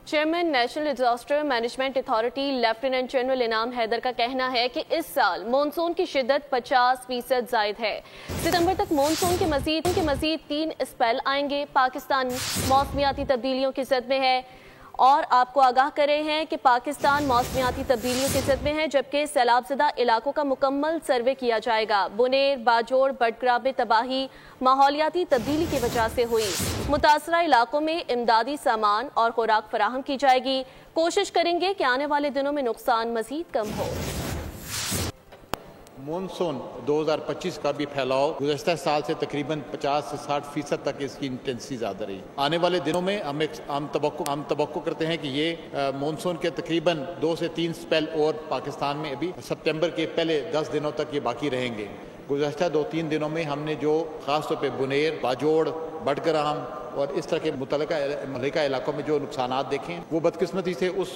Chairman national disaster management authority lieutenant general انعام حیدر کا کہنا ہے کہ اس سال مونسون کی شدت 50% زائد ہے۔ ستمبر تک مونسون کے مزید 3 اسپیل آئیں گے۔ پاکستان موسمیاتی تبدیلیوں کی زد میں ہے اور آپ کو آگاہ کر رہے ہیں کہ پاکستان موسمیاتی تبدیلیوں کی زد میں ہے، جبکہ سیلاب زدہ علاقوں کا مکمل سروے کیا جائے گا۔ بنیر، باجوڑ، بٹگرام میں تباہی ماحولیاتی تبدیلی کی وجہ سے ہوئی۔ متاثرہ علاقوں میں امدادی سامان اور خوراک فراہم کی جائے گی۔ کوشش کریں گے کہ آنے والے دنوں میں نقصان مزید کم ہو۔ مونسون 2025 کا بھی پھیلاؤ گزشتہ سال سے تقریباً 50 سے 60% تک اس کی انٹینسٹی زیادہ رہی۔ آنے والے دنوں میں ہم توقع کرتے ہیں کہ یہ مونسون کے تقریباً 2 سے 3 سپیل اور پاکستان میں ابھی ستمبر کے پہلے 10 دنوں تک یہ باقی رہیں گے۔ گزشتہ 2-3 دنوں میں ہم نے جو خاص طور پہ بنیر، باجوڑ، بٹگرام اور اس طرح کے متعلقہ علاقوں میں جو نقصانات دیکھیں وہ بدقسمتی سے اس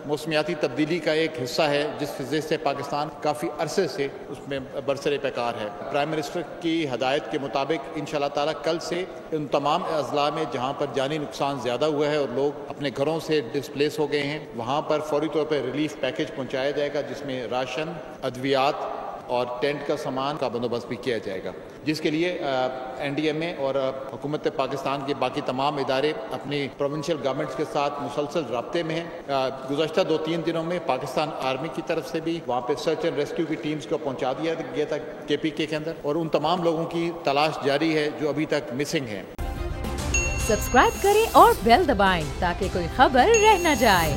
موسمیاتی تبدیلی کا ایک حصہ ہے جس وجہ سے پاکستان کافی عرصے سے اس میں برسر پیکار ہے۔ پرائم منسٹر کی ہدایت کے مطابق انشاءاللہ تعالی کل سے ان تمام اضلاع میں جہاں پر جانی نقصان زیادہ ہوا ہے اور لوگ اپنے گھروں سے ڈسپلیس ہو گئے ہیں وہاں پر فوری طور پر ریلیف پیکج پہنچایا جائے گا، جس میں راشن، ادویات اور ٹینٹ کا سامان کا بندوبست بھی کیا جائے گا، جس کے لیے این ڈی ایم اے اور حکومت پاکستان کے باقی تمام ادارے اپنی پروونشل گورنمنٹس کے ساتھ مسلسل رابطے میں ہیں۔ گزشتہ 2-3 دنوں میں پاکستان آرمی کی طرف سے بھی وہاں پہ سرچ اینڈ ریسکیو کی ٹیمز کو پہنچا دیا گیا تھا KPK کے اندر، اور ان تمام لوگوں کی تلاش جاری ہے جو ابھی تک مسنگ ہیں۔ سبسکرائب کریں اور بیل دبائیں تاکہ کوئی خبر رہ نہ جائے۔